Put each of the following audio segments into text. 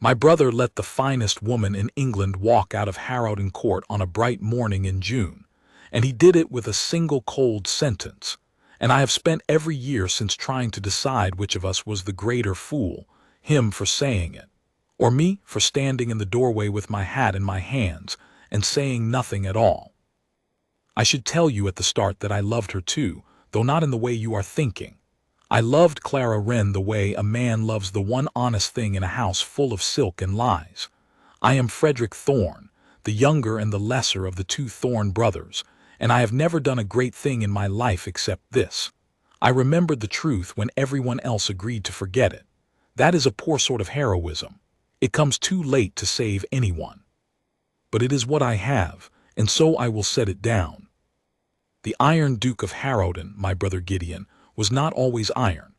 My brother let the finest woman in England walk out of Harrowden Court on a bright morning in June, and he did it with a single cold sentence, and I have spent every year since trying to decide which of us was the greater fool, him for saying it, or me for standing in the doorway with my hat in my hands and saying nothing at all. I should tell you at the start that I loved her too, though not in the way you are thinking. I loved Clara Wren the way a man loves the one honest thing in a house full of silk and lies. I am Frederick Thorne, the younger and the lesser of the two Thorne brothers, and I have never done a great thing in my life except this. I remembered the truth when everyone else agreed to forget it. That is a poor sort of heroism. It comes too late to save anyone. But it is what I have, and so I will set it down. The Iron Duke of Harrowden, my brother Gideon, was not always iron.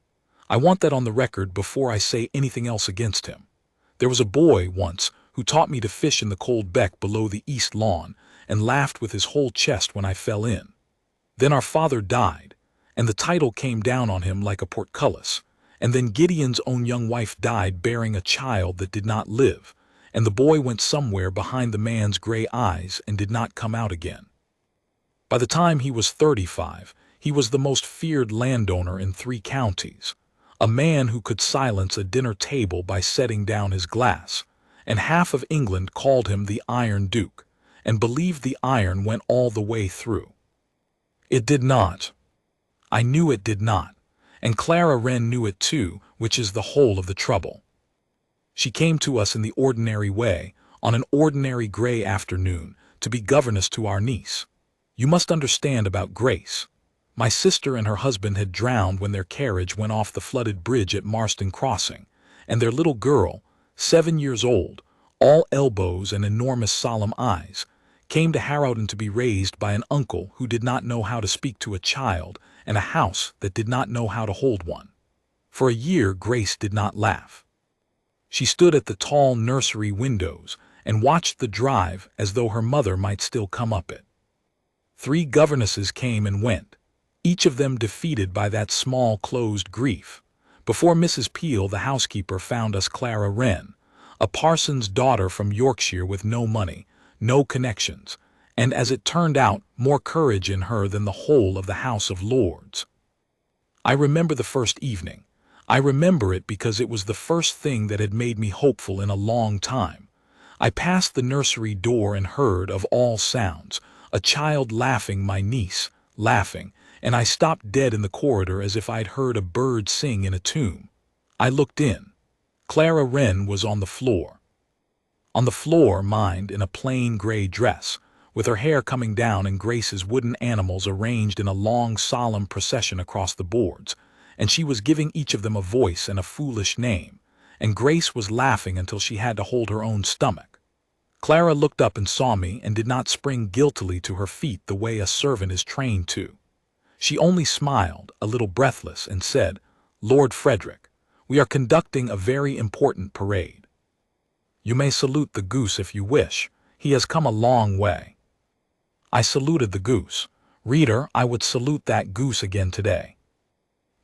I want that on the record before I say anything else against him. There was a boy once who taught me to fish in the cold beck below the east lawn and laughed with his whole chest when I fell in. Then our father died, and the title came down on him like a portcullis, and then Gideon's own young wife died bearing a child that did not live, and the boy went somewhere behind the man's gray eyes and did not come out again. By the time he was 35, he was the most feared landowner in 3 counties, a man who could silence a dinner table by setting down his glass, and half of England called him the Iron Duke, and believed the iron went all the way through. It did not. I knew it did not, and Clara Wren knew it too, which is the whole of the trouble. She came to us in the ordinary way, on an ordinary gray afternoon, to be governess to our niece. You must understand about Grace. My sister and her husband had drowned when their carriage went off the flooded bridge at Marston Crossing, and their little girl, 7 years old, all elbows and enormous solemn eyes, came to Harrowden to be raised by an uncle who did not know how to speak to a child and a house that did not know how to hold one. For a year Grace did not laugh. She stood at the tall nursery windows and watched the drive as though her mother might still come up it. 3 governesses came and went, each of them defeated by that small closed grief, before Mrs. Peel the housekeeper found us Clara Wren, a parson's daughter from Yorkshire with no money, no connections, and as it turned out, more courage in her than the whole of the House of Lords. I remember the first evening. I remember it because it was the first thing that had made me hopeful in a long time. I passed the nursery door and heard, of all sounds, a child laughing, my niece, laughing, and I stopped dead in the corridor as if I'd heard a bird sing in a tomb. I looked in. Clara Wren was on the floor. On the floor, mind, in a plain gray dress, with her hair coming down and Grace's wooden animals arranged in a long solemn procession across the boards, and she was giving each of them a voice and a foolish name, and Grace was laughing until she had to hold her own stomach. Clara looked up and saw me and did not spring guiltily to her feet the way a servant is trained to. She only smiled, a little breathless, and said, "Lord Frederick, we are conducting a very important parade. You may salute the goose if you wish. He has come a long way." I saluted the goose. Reader, I would salute that goose again today.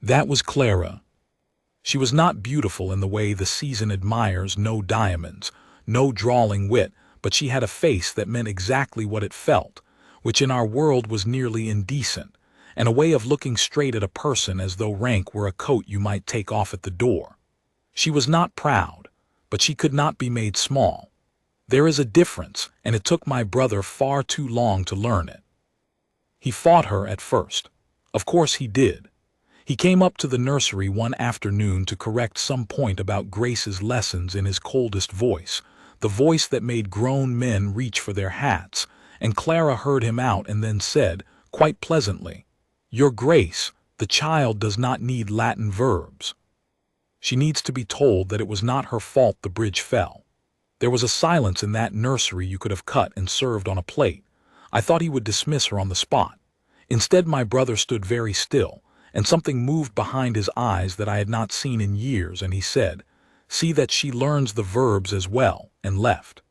That was Clara. She was not beautiful in the way the season admires, no diamonds, no drawling wit, but she had a face that meant exactly what it felt, which in our world was nearly indecent, and a way of looking straight at a person as though rank were a coat you might take off at the door. She was not proud, but she could not be made small. There is a difference, and it took my brother far too long to learn it. He fought her at first. Of course he did. He came up to the nursery one afternoon to correct some point about Grace's lessons in his coldest voice, the voice that made grown men reach for their hats, and Clara heard him out and then said, quite pleasantly, "Your Grace, the child does not need Latin verbs." She needs to be told that it was not her fault the bridge fell. There was a silence in that nursery you could have cut and served on a plate. I thought he would dismiss her on the spot. Instead, my brother stood very still, and something moved behind his eyes that I had not seen in years, and he said, "See that she learns the verbs as well," and left.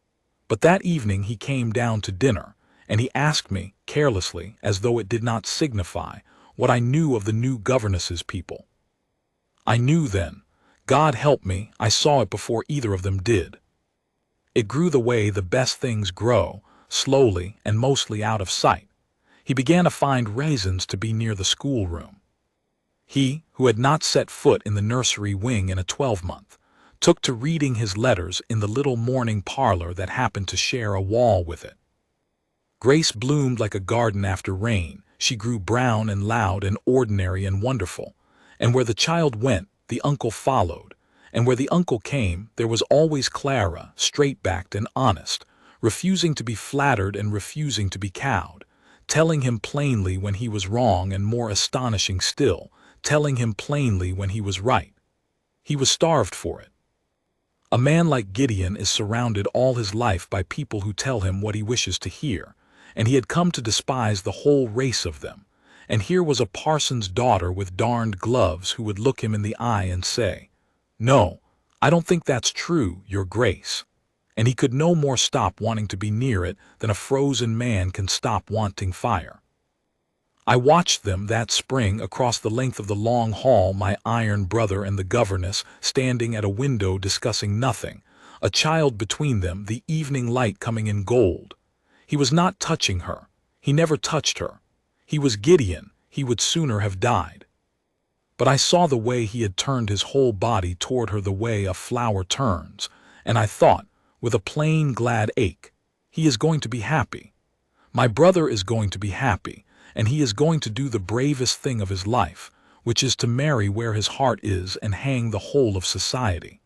But that evening he came down to dinner, and he asked me, carelessly, as though it did not signify, what I knew of the new governess's people. I knew then. God help me, I saw it before either of them did. It grew the way the best things grow, slowly and mostly out of sight. He began to find reasons to be near the schoolroom. He, who had not set foot in the nursery wing in a 12-month, took to reading his letters in the little morning parlor that happened to share a wall with it. Grace bloomed like a garden after rain. She grew brown and loud and ordinary and wonderful. And where the child went, the uncle followed. And where the uncle came, there was always Clara, straight-backed and honest, refusing to be flattered and refusing to be cowed, telling him plainly when he was wrong and, more astonishing still, telling him plainly when he was right. He was starved for it. A man like Gideon is surrounded all his life by people who tell him what he wishes to hear, and he had come to despise the whole race of them. And here was a parson's daughter with darned gloves who would look him in the eye and say, "No, I don't think that's true, Your Grace." And he could no more stop wanting to be near it than a frozen man can stop wanting fire. I watched them that spring across the length of the long hall, my iron brother and the governess standing at a window discussing nothing, a child between them, the evening light coming in gold. He was not touching her. He never touched her. He was Gideon. He would sooner have died. But I saw the way he had turned his whole body toward her, the way a flower turns, and I thought, with a plain, glad ache, he is going to be happy. My brother is going to be happy, and he is going to do the bravest thing of his life, which is to marry where his heart is and hang the whole of society.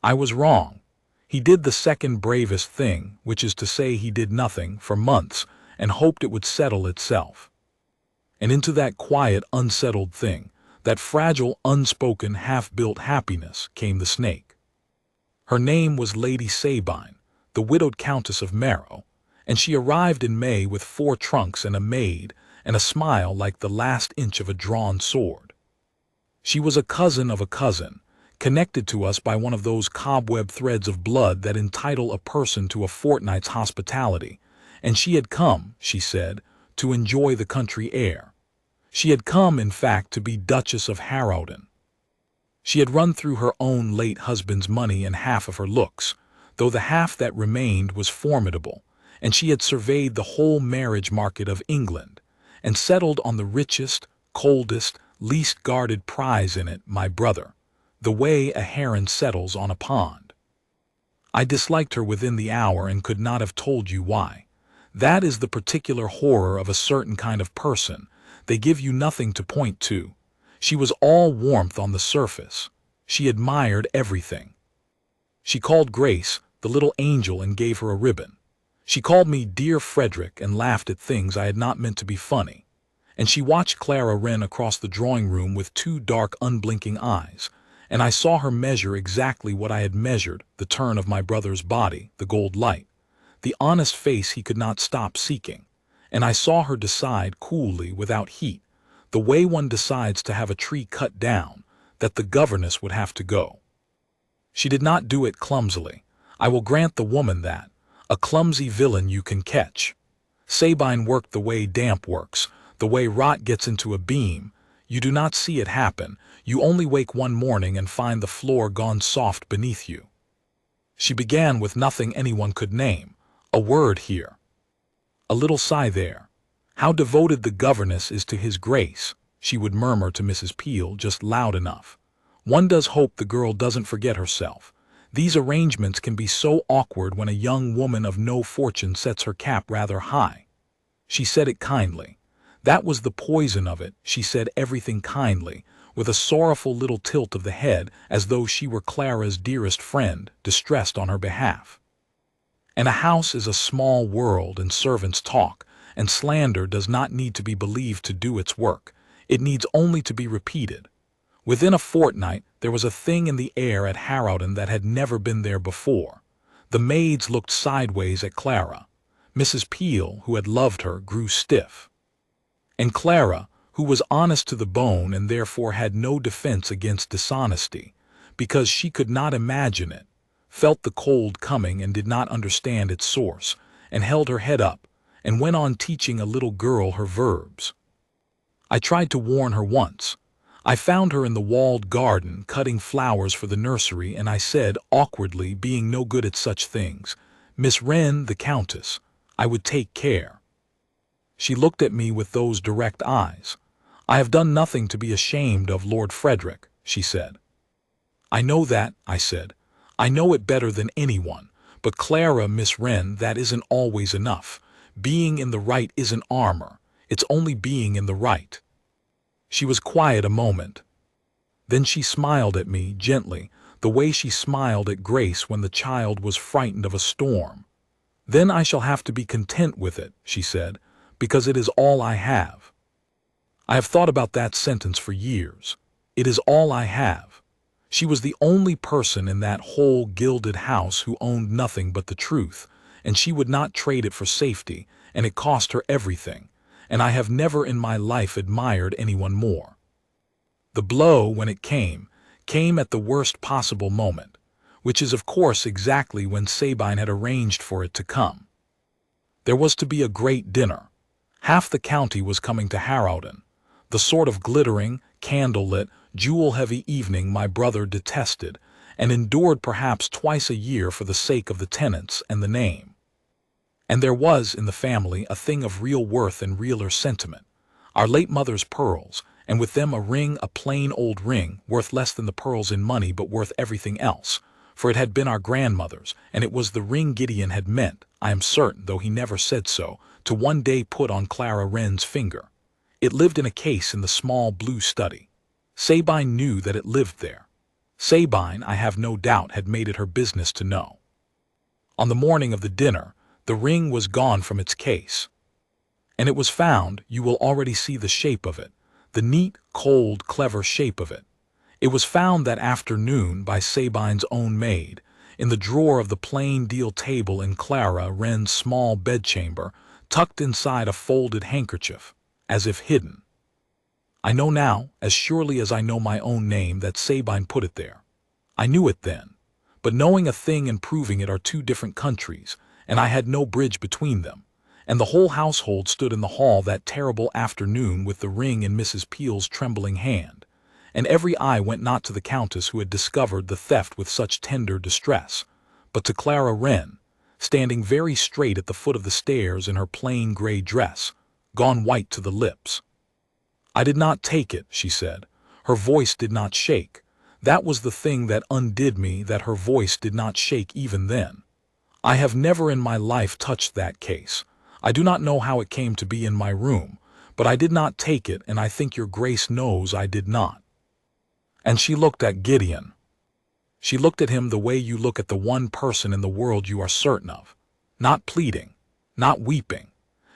I was wrong. He did the second bravest thing, which is to say he did nothing for months and hoped it would settle itself. And into that quiet, unsettled thing, that fragile, unspoken, half-built happiness, came the snake. Her name was Lady Sabine, the widowed Countess of Marrow, and she arrived in May with 4 trunks and a maid and a smile like the last inch of a drawn sword. She was a cousin of a cousin, connected to us by one of those cobweb threads of blood that entitle a person to a fortnight's hospitality, and she had come, she said, to enjoy the country air. She had come, in fact, to be Duchess of Harrowden. She had run through her own late husband's money and half of her looks, though the half that remained was formidable, and she had surveyed the whole marriage market of England, and settled on the richest, coldest, least guarded prize in it, my brother, the way a heron settles on a pond. I disliked her within the hour and could not have told you why. That is the particular horror of a certain kind of person. They give you nothing to point to. She was all warmth on the surface. She admired everything. She called Grace the little angel and gave her a ribbon. She called me dear Frederick and laughed at things I had not meant to be funny. And she watched Clara Wren across the drawing-room with 2 dark, unblinking eyes, and I saw her measure exactly what I had measured, the turn of my brother's body, the gold light, the honest face he could not stop seeking, and I saw her decide coolly, without heat, the way one decides to have a tree cut down, that the governess would have to go. She did not do it clumsily. I will grant the woman that. A clumsy villain you can catch. Sabine worked the way damp works, the way rot gets into a beam. You do not see it happen. You only wake one morning and find the floor gone soft beneath you. She began with nothing anyone could name. A word here, a little sigh there. How devoted the governess is to his grace, she would murmur to Mrs. Peel just loud enough. One does hope the girl doesn't forget herself. These arrangements can be so awkward when a young woman of no fortune sets her cap rather high. She said it kindly. That was the poison of it. She said everything kindly, with a sorrowful little tilt of the head, as though she were Clara's dearest friend, distressed on her behalf. And a house is a small world, and servants talk, and slander does not need to be believed to do its work. It needs only to be repeated. Within a fortnight, there was a thing in the air at Harrowden that had never been there before. The maids looked sideways at Clara. Mrs. Peel, who had loved her, grew stiff. And Clara, who was honest to the bone and therefore had no defense against dishonesty, because she could not imagine it, felt the cold coming and did not understand its source, and held her head up, and went on teaching a little girl her verbs. I tried to warn her once. I found her in the walled garden cutting flowers for the nursery, and I said, awkwardly, being no good at such things, "Miss Wren, the Countess, I would take care." She looked at me with those direct eyes. "I have done nothing to be ashamed of, Lord Frederick," she said. "I know that," I said. "I know it better than anyone. But Clara, Miss Wren, that isn't always enough. Being in the right isn't armor. It's only being in the right." She was quiet a moment. Then she smiled at me, gently, the way she smiled at Grace when the child was frightened of a storm. "Then I shall have to be content with it," she said, "because it is all I have." I have thought about that sentence for years. It is all I have. She was the only person in that whole gilded house who owned nothing but the truth, and she would not trade it for safety, and it cost her everything, and I have never in my life admired anyone more. The blow, when it came at the worst possible moment, which is of course exactly when Sabine had arranged for it to come. There was to be a great dinner. Half the county was coming to Harrowden, the sort of glittering, candle-lit, jewel-heavy evening my brother detested, and endured perhaps twice a year for the sake of the tenants and the name. And there was, in the family, a thing of real worth and realer sentiment, our late mother's pearls, and with them a ring, a plain old ring, worth less than the pearls in money but worth everything else, for it had been our grandmother's, and it was the ring Gideon had meant, I am certain, though he never said so, to one day put on Clara Wren's finger. It lived in a case in the small blue study. Sabine knew that it lived there. Sabine, I have no doubt, had made it her business to know. On the morning of the dinner, the ring was gone from its case. And it was found, you will already see the shape of it, the neat, cold, clever shape of it. It was found that afternoon by Sabine's own maid, in the drawer of the plain deal table in Clara Wren's small bedchamber, tucked inside a folded handkerchief, as if hidden. I know now, as surely as I know my own name, that Sabine put it there. I knew it then, but knowing a thing and proving it are two different countries, and I had no bridge between them, and the whole household stood in the hall that terrible afternoon with the ring in Mrs. Peel's trembling hand, and every eye went not to the Countess who had discovered the theft with such tender distress, but to Clara Wren, standing very straight at the foot of the stairs in her plain gray dress, gone white to the lips. "I did not take it," she said. Her voice did not shake. That was the thing that undid me, that her voice did not shake even then. I have never in my life touched that case. I do not know how it came to be in my room, but I did not take it, and I think your Grace knows I did not. And she looked at Gideon. She looked at him the way you look at the one person in the world you are certain of, not pleading, not weeping.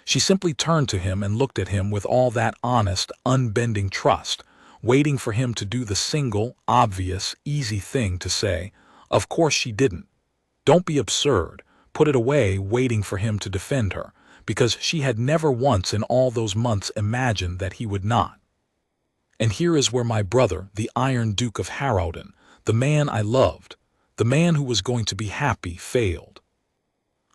She simply turned to him and looked at him with all that honest, unbending trust, waiting for him to do the single, obvious, easy thing to say, "Of course she didn't. Don't be absurd," put it away, waiting for him to defend her, because she had never once in all those months imagined that he would not. And here is where my brother, the Iron Duke of Harrowden, the man I loved, the man who was going to be happy, failed.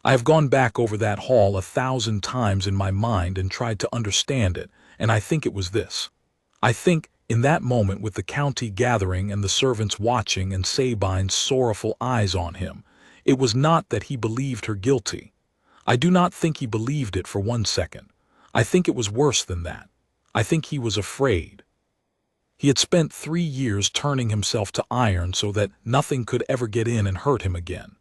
I have gone back over that hall 1,000 times in my mind and tried to understand it, and I think it was this. I think, in that moment with the county gathering and the servants watching and Sabine's sorrowful eyes on him, it was not that he believed her guilty. I do not think he believed it for 1 second. I think it was worse than that. I think he was afraid. He had spent 3 years turning himself to iron so that nothing could ever get in and hurt him again.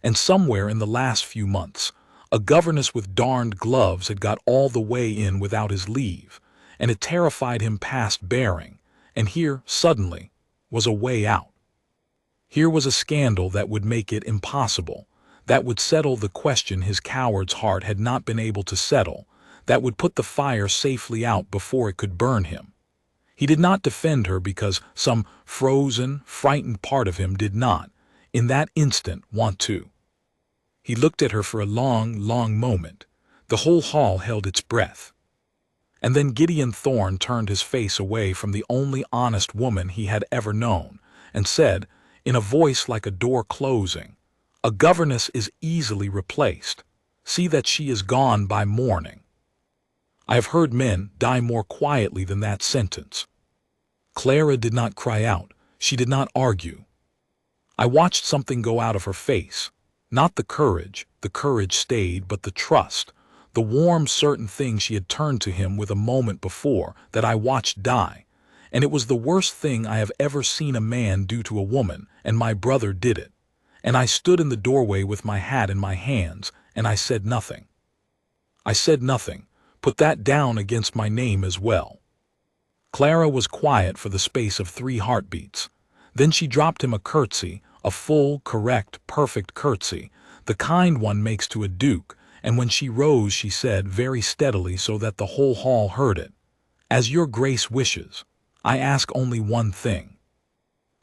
And somewhere in the last few months, a governess with darned gloves had got all the way in without his leave, and it terrified him past bearing, and here, suddenly, was a way out. Here was a scandal that would make it impossible, that would settle the question his coward's heart had not been able to settle, that would put the fire safely out before it could burn him. He did not defend her because some frozen, frightened part of him did not, in that instant, want to. He looked at her for a long, long moment. The whole hall held its breath. And then Gideon Thorne turned his face away from the only honest woman he had ever known, and said, in a voice like a door closing, "A governess is easily replaced. See that she is gone by morning." I have heard men die more quietly than that sentence. Clara did not cry out. She did not argue. I watched something go out of her face. Not the courage stayed, but the trust, the warm certain thing she had turned to him with a moment before that I watched die. And it was the worst thing I have ever seen a man do to a woman, and my brother did it. And I stood in the doorway with my hat in my hands, and I said nothing. I said nothing. Put that down against my name as well. Clara was quiet for the space of 3 heartbeats. Then she dropped him a curtsy, a full, correct, perfect curtsy, the kind one makes to a duke, and when she rose she said very steadily so that the whole hall heard it, "As your grace wishes. I ask only one thing."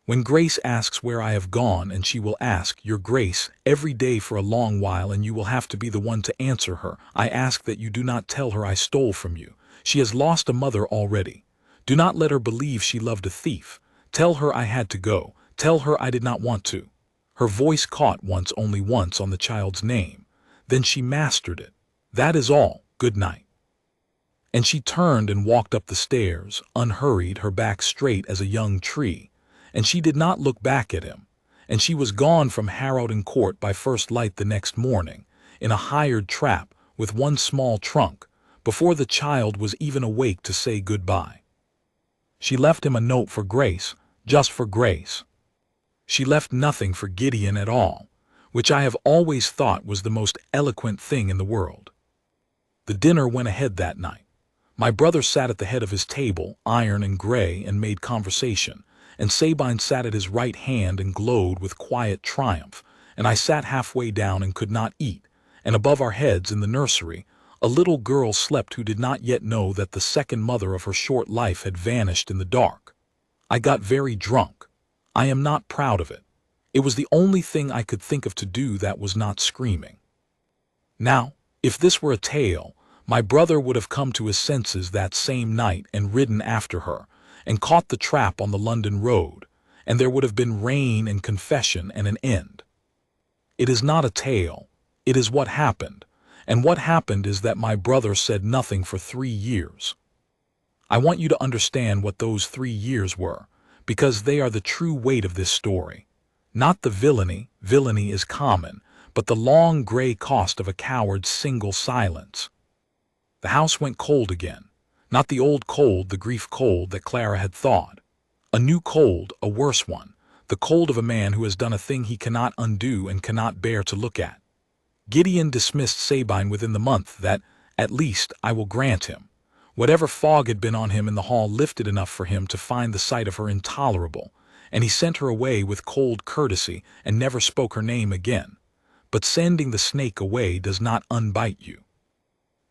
When Grace asks where I have gone, and she will ask, "Your Grace," every day for a long while, and you will have to be the one to answer her, I ask that you do not tell her I stole from you. She has lost a mother already. Do not let her believe she loved a thief. Tell her I had to go. Tell her I did not want to. Her voice caught once, only once, on the child's name. Then she mastered it. That is all. Good night. And she turned and walked up the stairs, unhurried, her back straight as a young tree. And she did not look back at him. And she was gone from Harrowden Court by first light the next morning, in a hired trap, with one small trunk, before the child was even awake to say goodbye. She left him a note for Grace, just for Grace. She left nothing for Gideon at all, which I have always thought was the most eloquent thing in the world. The dinner went ahead that night. My brother sat at the head of his table, iron and gray, and made conversation, and Sabine sat at his right hand and glowed with quiet triumph, and I sat halfway down and could not eat, and above our heads in the nursery, a little girl slept who did not yet know that the second mother of her short life had vanished in the dark. I got very drunk. I am not proud of it. It was the only thing I could think of to do that was not screaming. Now, if this were a tale, my brother would have come to his senses that same night and ridden after her, and caught the trap on the London road, and there would have been rain and confession and an end. It is not a tale. It is what happened, and what happened is that my brother said nothing for 3 years. I want you to understand what those 3 years were, because they are the true weight of this story. Not the villainy is common, but the long gray cost of a coward's single silence. The house went cold again. Not the old cold, the grief cold that Clara had thought. A new cold, a worse one, the cold of a man who has done a thing he cannot undo and cannot bear to look at. Gideon dismissed Sabine within the month. That, at least, I will grant him. Whatever fog had been on him in the hall lifted enough for him to find the sight of her intolerable, and he sent her away with cold courtesy and never spoke her name again. But sending the snake away does not unbite you.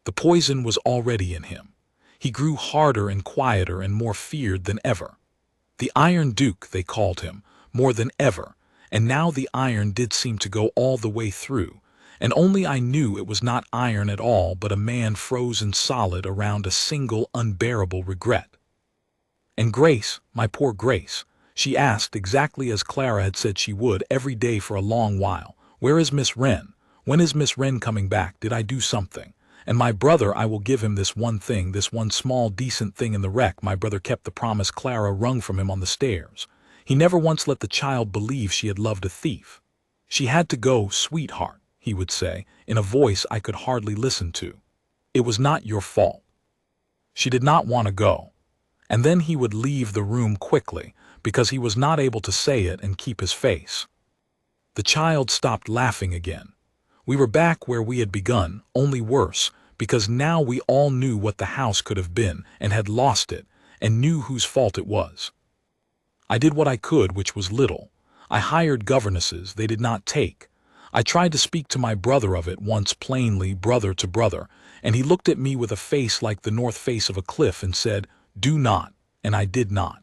The poison was already in him. He grew harder and quieter and more feared than ever. The Iron Duke, they called him, more than ever, and now the iron did seem to go all the way through, and only I knew it was not iron at all but a man frozen solid around a single unbearable regret. And Grace, my poor Grace, she asked exactly as Clara had said she would every day for a long while, "Where is Miss Wren? When is Miss Wren coming back? Did I do something? And my brother, I will give him this one thing, this one small decent thing in the wreck." My brother kept the promise Clara wrung from him on the stairs. He never once let the child believe she had loved a thief. "She had to go, sweetheart," he would say, in a voice I could hardly listen to. "It was not your fault. She did not want to go." And then he would leave the room quickly, because he was not able to say it and keep his face. The child stopped laughing again. We were back where we had begun, only worse, because now we all knew what the house could have been, and had lost it, and knew whose fault it was. I did what I could, which was little. I hired governesses, they did not take. I tried to speak to my brother of it once plainly, brother to brother, and he looked at me with a face like the north face of a cliff and said, "Do not," and I did not.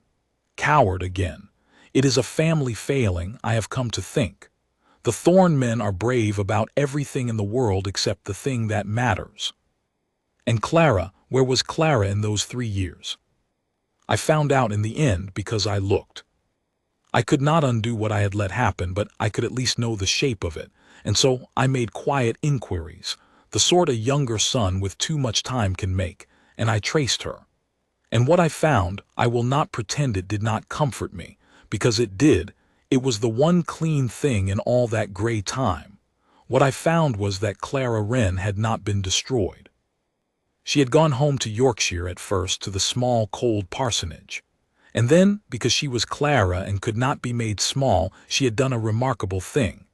Coward again. It is a family failing, I have come to think. The Thorn men are brave about everything in the world except the thing that matters. And Clara, where was Clara in those 3 years? I found out in the end because I looked. I could not undo what I had let happen, but I could at least know the shape of it, and so I made quiet inquiries, the sort a younger son with too much time can make, and I traced her. And what I found, I will not pretend it did not comfort me, because it did. It was the one clean thing in all that gray time. What I found was that Clara Wren had not been destroyed. She had gone home to Yorkshire at first, to the small, cold parsonage. And then, because she was Clara and could not be made small, she had done a remarkable thing.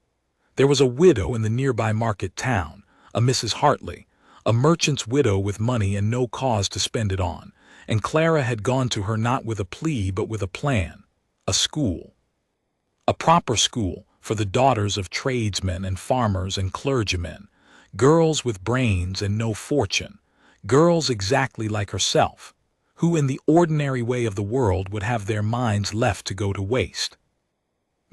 There was a widow in the nearby market town, a Mrs. Hartley, a merchant's widow with money and no cause to spend it on, and Clara had gone to her not with a plea but with a plan, a school. A proper school for the daughters of tradesmen and farmers and clergymen, girls with brains and no fortune, girls exactly like herself, who in the ordinary way of the world would have their minds left to go to waste.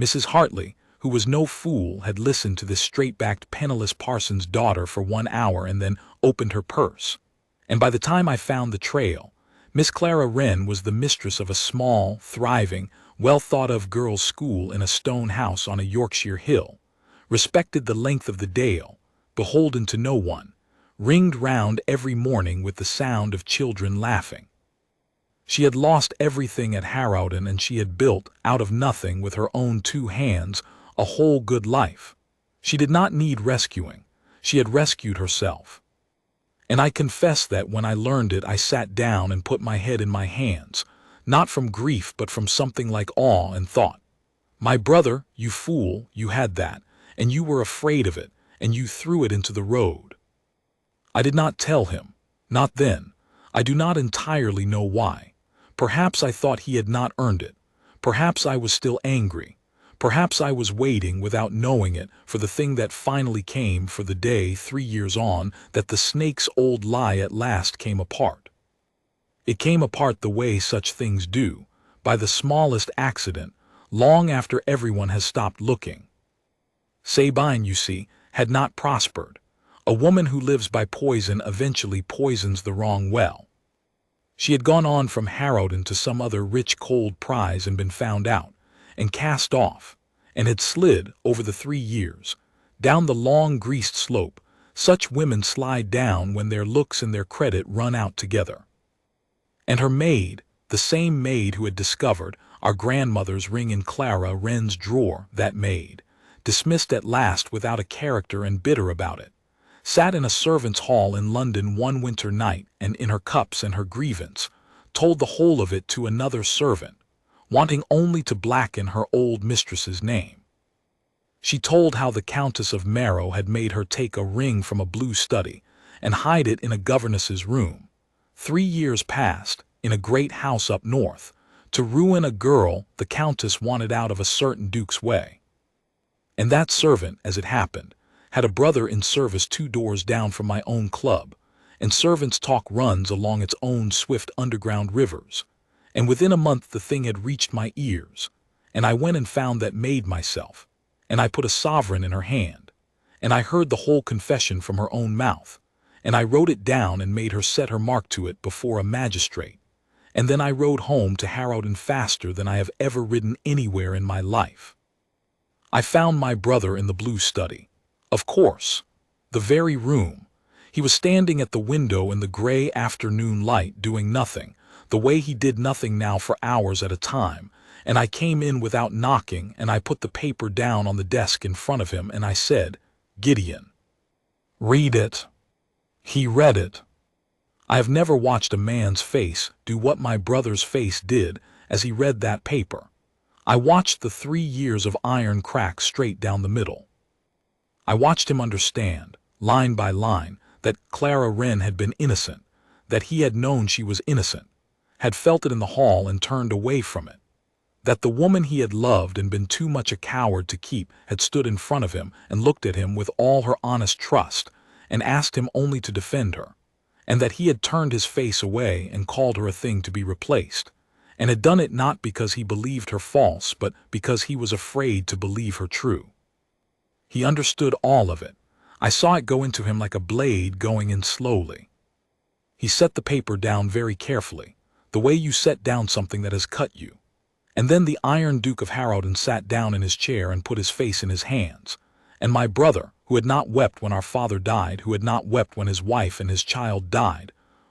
Mrs. Hartley, who was no fool, had listened to this straight-backed penniless parson's daughter for 1 hour and then opened her purse. And by the time I found the trail, Miss Clara Wren was the mistress of a small, thriving, well-thought-of girls' school in a stone house on a Yorkshire hill, respected the length of the dale, beholden to no one, ringed round every morning with the sound of children laughing. She had lost everything at Harrowden, and she had built, out of nothing, with her own 2 hands, a whole good life. She did not need rescuing. She had rescued herself. And I confess that when I learned it, I sat down and put my head in my hands, not from grief but from something like awe, and thought, "My brother, you fool, you had that, and you were afraid of it, and you threw it into the road." I did not tell him, not then. I do not entirely know why. Perhaps I thought he had not earned it. Perhaps I was still angry. Perhaps I was waiting, without knowing it, for the thing that finally came, for the day, 3 years on, that the snake's old lie at last came apart. It came apart the way such things do, by the smallest accident, long after everyone has stopped looking. Sabine, you see, had not prospered. A woman who lives by poison eventually poisons the wrong well. She had gone on from Harrowden to some other rich cold prize and been found out, and cast off, and had slid, over the 3 years, down the long greased slope. Such women slide down when their looks and their credit run out together. And her maid, the same maid who had discovered our grandmother's ring in Clara Wren's drawer, that maid, dismissed at last without a character and bitter about it, sat in a servants' hall in London one winter night, and in her cups and her grievance, told the whole of it to another servant, wanting only to blacken her old mistress's name. She told how the Countess of Marrow had made her take a ring from a blue study and hide it in a governess's room, 3 years past, in a great house up north, to ruin a girl the Countess wanted out of a certain duke's way. And that servant, as it happened, had a brother in service 2 doors down from my own club, and servants' talk runs along its own swift underground rivers, and within a month the thing had reached my ears, and I went and found that maid myself, and I put a sovereign in her hand, and I heard the whole confession from her own mouth, and I wrote it down and made her set her mark to it before a magistrate, and then I rode home to Harrowden faster than I have ever ridden anywhere in my life. I found my brother in the blue study. Of course, the very room. He was standing at the window in the gray afternoon light, doing nothing, the way he did nothing now for hours at a time, and I came in without knocking, and I put the paper down on the desk in front of him, and I said, "Gideon, read it." He read it. I have never watched a man's face do what my brother's face did as he read that paper. I watched the 3 years of iron crack straight down the middle. I watched him understand, line by line, that Clara Wren had been innocent, that he had known she was innocent, had felt it in the hall and turned away from it, that the woman he had loved and been too much a coward to keep had stood in front of him and looked at him with all her honest trust and asked him only to defend her, and that he had turned his face away and called her a thing to be replaced, and had done it not because he believed her false but because he was afraid to believe her true. He understood all of it. I saw it go into him like a blade going in slowly. He set the paper down very carefully, the way you set down something that has cut you. And then the Iron Duke of Harrowden sat down in his chair and put his face in his hands. And my brother, who had not wept when our father died, who had not wept when his wife and his child died,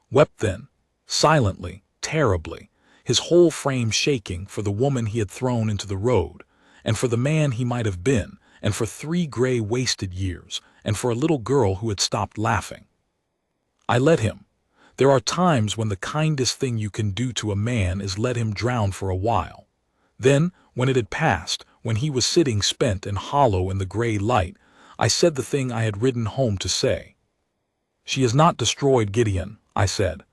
wept then, silently, terribly, his whole frame shaking for the woman he had thrown into the road, and for the man he might have been, and for 3 gray wasted years, and for a little girl who had stopped laughing. I let him. There are times when the kindest thing you can do to a man is let him drown for a while. Then, when it had passed, when he was sitting spent and hollow in the gray light, I said the thing I had ridden home to say. "She is not destroyed, Gideon," I said.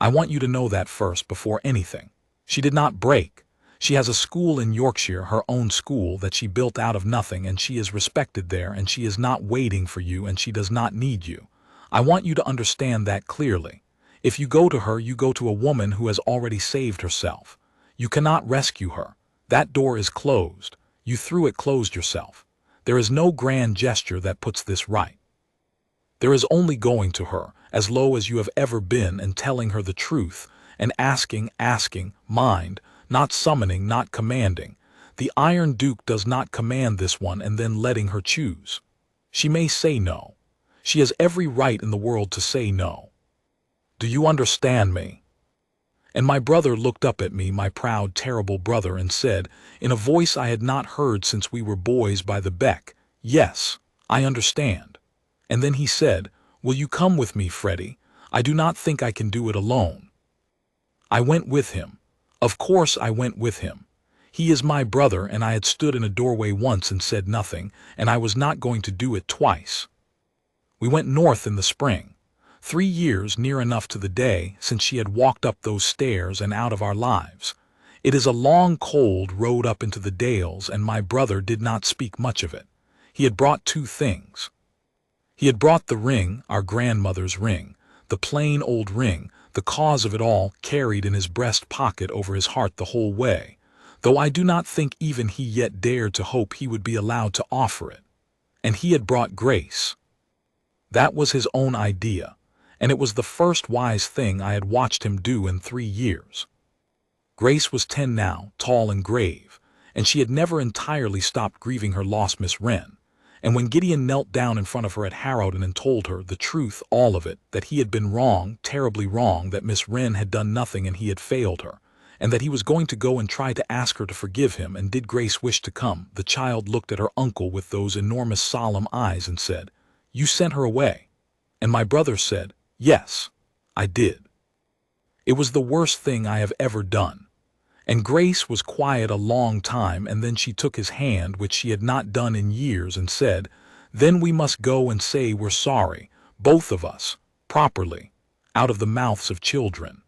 "I want you to know that first before anything. She did not break. She has a school in Yorkshire, her own school, that she built out of nothing, and she is respected there, and she is not waiting for you, and she does not need you. I want you to understand that clearly. If you go to her, you go to a woman who has already saved herself. You cannot rescue her. That door is closed. You threw it closed yourself. There is no grand gesture that puts this right. There is only going to her, as low as you have ever been, and telling her the truth, and asking, mind, not summoning, not commanding. The Iron Duke does not command this one and then letting her choose. She may say no. She has every right in the world to say no. Do you understand me?" And my brother looked up at me, my proud, terrible brother, and said, in a voice I had not heard since we were boys by the beck, "Yes, I understand." And then he said, "Will you come with me, Freddie? I do not think I can do it alone." I went with him. Of course I went with him. He is my brother, and I had stood in a doorway once and said nothing, and I was not going to do it twice. We went north in the spring. 3 years, near enough to the day, since she had walked up those stairs and out of our lives. It is a long, cold road up into the dales, and my brother did not speak much of it. He had brought 2 things. He had brought the ring, our grandmother's ring, the plain old ring, the cause of it all, carried in his breast pocket over his heart the whole way, though I do not think even he yet dared to hope he would be allowed to offer it. And he had brought Grace. That was his own idea, and it was the first wise thing I had watched him do in 3 years. Grace was 10 now, tall and grave, and she had never entirely stopped grieving her lost Miss Wren. And when Gideon knelt down in front of her at Harrowden and told her the truth, all of it, that he had been wrong, terribly wrong, that Miss Wren had done nothing and he had failed her, and that he was going to go and try to ask her to forgive him, and did Grace wish to come, the child looked at her uncle with those enormous solemn eyes and said, "You sent her away?" And my brother said, "Yes, I did. It was the worst thing I have ever done." And Grace was quiet a long time, and then she took his hand, which she had not done in years, and said, "Then we must go and say we're sorry, both of us, properly, out of the mouths of children."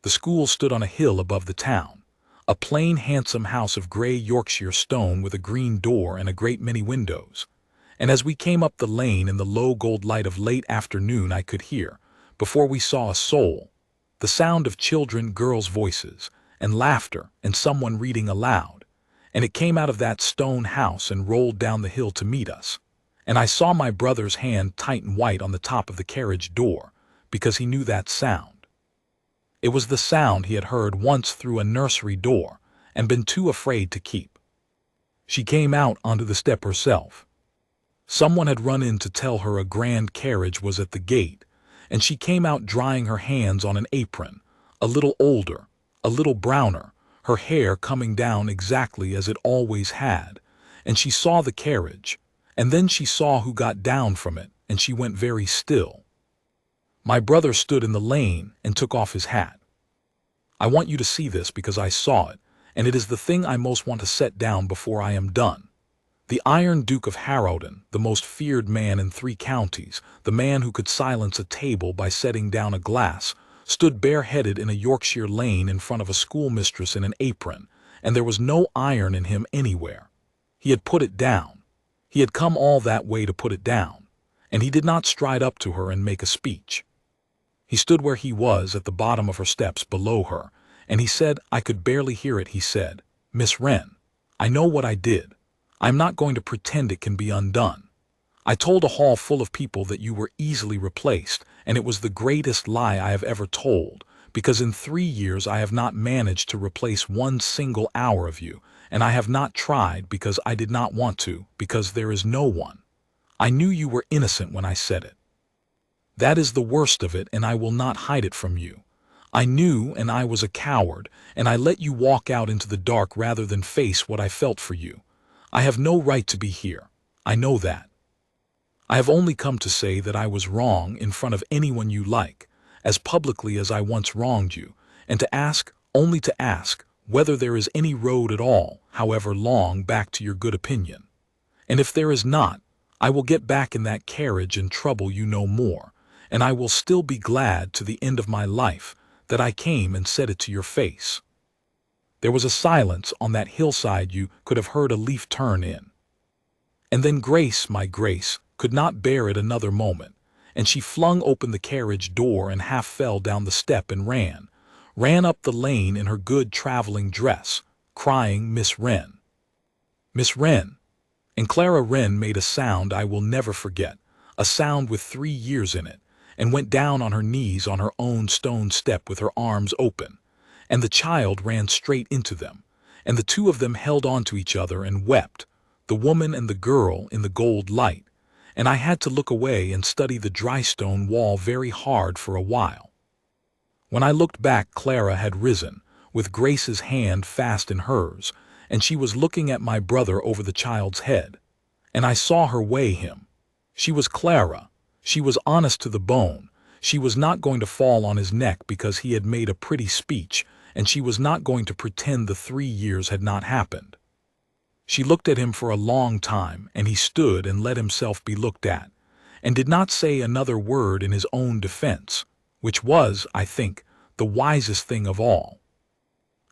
The school stood on a hill above the town, a plain, handsome house of gray Yorkshire stone with a green door and a great many windows. And as we came up the lane in the low gold light of late afternoon, I could hear, before we saw a soul, the sound of children, girls' voices, and laughter, and someone reading aloud, and it came out of that stone house and rolled down the hill to meet us, and I saw my brother's hand tighten white on the top of the carriage door, because he knew that sound. It was the sound he had heard once through a nursery door, and been too afraid to keep. She came out onto the step herself. Someone had run in to tell her a grand carriage was at the gate, and she came out drying her hands on an apron, a little older, a little browner, her hair coming down exactly as it always had, and she saw the carriage, and then she saw who got down from it, and she went very still. My brother stood in the lane and took off his hat. I want you to see this because I saw it, and it is the thing I most want to set down before I am done. The Iron Duke of Harrowden, the most feared man in 3 counties, the man who could silence a table by setting down a glass, stood bareheaded in a Yorkshire lane in front of a schoolmistress in an apron, and there was no iron in him anywhere. He had put it down. He had come all that way to put it down, and he did not stride up to her and make a speech. He stood where he was at the bottom of her steps below her, and he said, I could barely hear it, he said, "Miss Wren, I know what I did. I'm not going to pretend it can be undone. I told a hall full of people that you were easily replaced, and it was the greatest lie I have ever told, because in 3 years I have not managed to replace 1 single hour of you, and I have not tried because I did not want to, because there is no one. I knew you were innocent when I said it. That is the worst of it, and I will not hide it from you. I knew, and I was a coward, and I let you walk out into the dark rather than face what I felt for you. I have no right to be here. I know that. I have only come to say that I was wrong in front of anyone you like, as publicly as I once wronged you, and to ask, only to ask, whether there is any road at all, however long, back to your good opinion. And if there is not, I will get back in that carriage and trouble you no more, and I will still be glad to the end of my life that I came and said it to your face. There was a silence on that hillside you could have heard a leaf turn in. And then Grace, my Grace, could not bear it another moment, and she flung open the carriage door and half fell down the step and ran up the lane in her good traveling dress, crying, "Miss Wren! Miss Wren!" And Clara Wren made a sound I will never forget, a sound with 3 years in it, and went down on her knees on her own stone step with her arms open, and the child ran straight into them, and the two of them held on to each other and wept, the woman and the girl in the gold light, and I had to look away and study the dry stone wall very hard for a while. When I looked back, Clara had risen, with Grace's hand fast in hers, and she was looking at my brother over the child's head, and I saw her weigh him. She was Clara. She was honest to the bone. She was not going to fall on his neck because he had made a pretty speech, and she was not going to pretend the 3 years had not happened. She looked at him for a long time, and he stood and let himself be looked at, and did not say another word in his own defense, which was, I think, the wisest thing of all.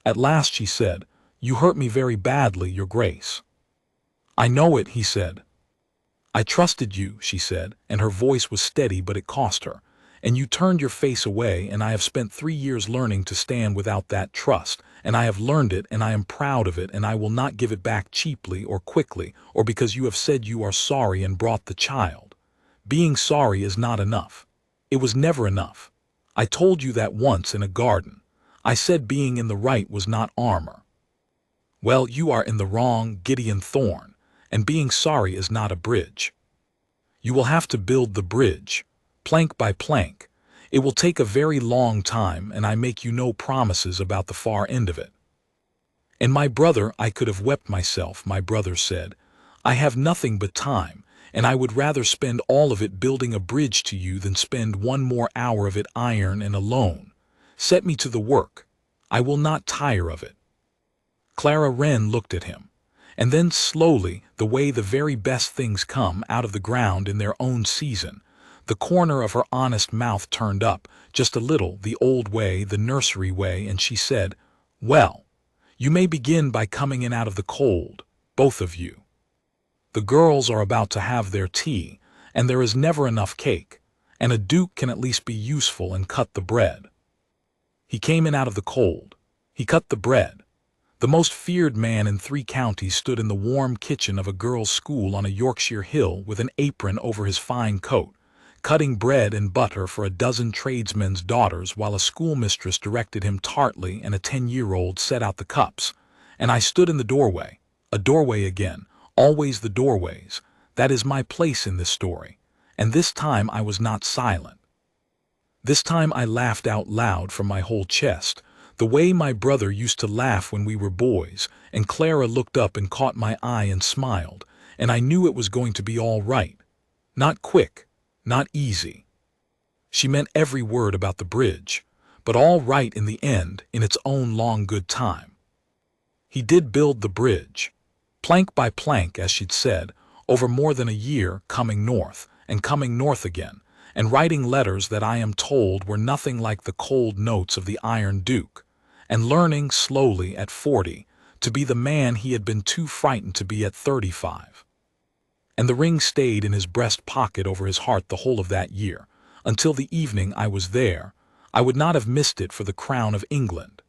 At last she said, "You hurt me very badly, Your Grace." "I know it," he said. "I trusted you," she said, and her voice was steady, but it cost her. "And you turned your face away, and I have spent 3 years learning to stand without that trust, and I have learned it, and I am proud of it, and I will not give it back cheaply or quickly, or because you have said you are sorry and brought the child. Being sorry is not enough. It was never enough. I told you that once in a garden. I said being in the right was not armor. Well, you are in the wrong, Gideon Thorne, and being sorry is not a bridge. You will have to build the bridge, plank by plank. It will take a very long time, and I make you no promises about the far end of it." And my brother, I could have wept myself, my brother said, "I have nothing but time, and I would rather spend all of it building a bridge to you than spend 1 more hour of it iron and alone. Set me to the work. I will not tire of it." Clara Wren looked at him, and then slowly, the way the very best things come out of the ground in their own season, the corner of her honest mouth turned up, just a little, the old way, the nursery way, and she said, "Well, you may begin by coming in out of the cold, both of you. The girls are about to have their tea, and there is never enough cake, and a duke can at least be useful and cut the bread." He came in out of the cold. He cut the bread. The most feared man in 3 counties stood in the warm kitchen of a girls' school on a Yorkshire hill with an apron over his fine coat, cutting bread and butter for a dozen tradesmen's daughters, while a schoolmistress directed him tartly and a 10-year-old set out the cups. And I stood in the doorway, a doorway again, always the doorways. That is my place in this story. And this time I was not silent. This time I laughed out loud from my whole chest, the way my brother used to laugh when we were boys, and Clara looked up and caught my eye and smiled, and I knew it was going to be all right. Not quick, not easy. She meant every word about the bridge, but all right in the end, in its own long good time. He did build the bridge, plank by plank, as she'd said, over more than a year, coming north, and coming north again, and writing letters that I am told were nothing like the cold notes of the Iron Duke, and learning slowly at 40 to be the man he had been too frightened to be at 35. And the ring stayed in his breast pocket over his heart the whole of that year, until the evening I was there. I would not have missed it for the crown of England.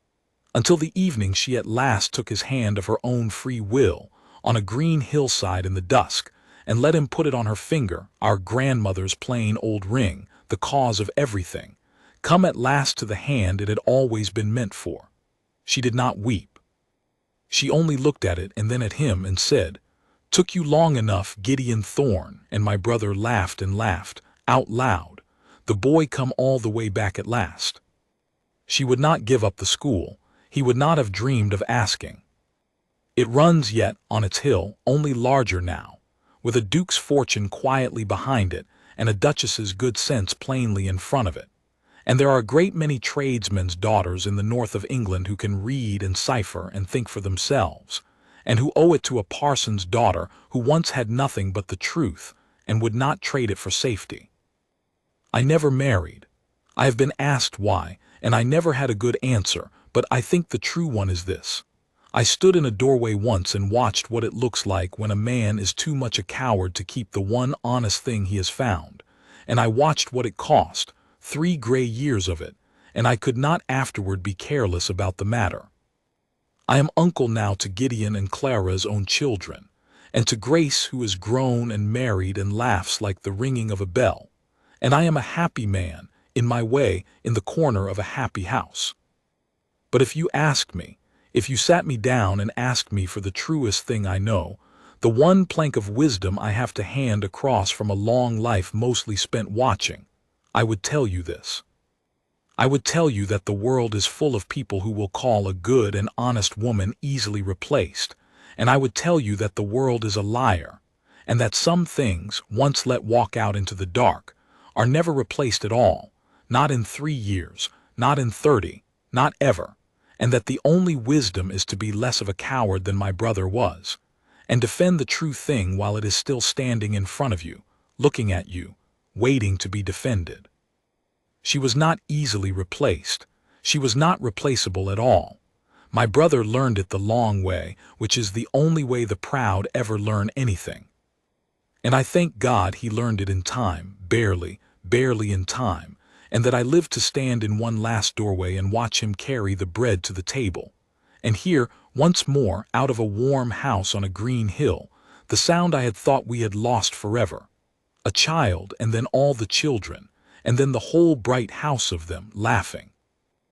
Until the evening she at last took his hand of her own free will, on a green hillside in the dusk, and let him put it on her finger, our grandmother's plain old ring, the cause of everything, come at last to the hand it had always been meant for. She did not weep. She only looked at it and then at him and said, "Took you long enough, Gideon Thorne," and my brother laughed and laughed, out loud. The boy come all the way back at last. She would not give up the school. He would not have dreamed of asking. It runs yet on its hill, only larger now, with a duke's fortune quietly behind it and a duchess's good sense plainly in front of it. And there are a great many tradesmen's daughters in the north of England who can read and cipher and think for themselves, and who owe it to a parson's daughter who once had nothing but the truth and would not trade it for safety. I never married. I have been asked why, and I never had a good answer, but I think the true one is this. I stood in a doorway once and watched what it looks like when a man is too much a coward to keep the one honest thing he has found, and I watched what it cost, 3 gray years of it, and I could not afterward be careless about the matter. I am uncle now to Gideon and Clara's own children, and to Grace who is grown and married and laughs like the ringing of a bell, and I am a happy man, in my way, in the corner of a happy house. But if you asked me, if you sat me down and asked me for the truest thing I know, the one plank of wisdom I have to hand across from a long life mostly spent watching, I would tell you this. I would tell you that the world is full of people who will call a good and honest woman easily replaced, and I would tell you that the world is a liar, and that some things, once let walk out into the dark, are never replaced at all, not in 3 years, not in 30, not ever, and that the only wisdom is to be less of a coward than my brother was, and defend the true thing while it is still standing in front of you, looking at you, waiting to be defended. She was not easily replaced. She was not replaceable at all. My brother learned it the long way, which is the only way the proud ever learn anything. And I thank God he learned it in time, barely in time, and that I lived to stand in one last doorway and watch him carry the bread to the table. And here, once more, out of a warm house on a green hill, the sound I had thought we had lost forever. A child, and then all the children, and then the whole bright house of them, laughing.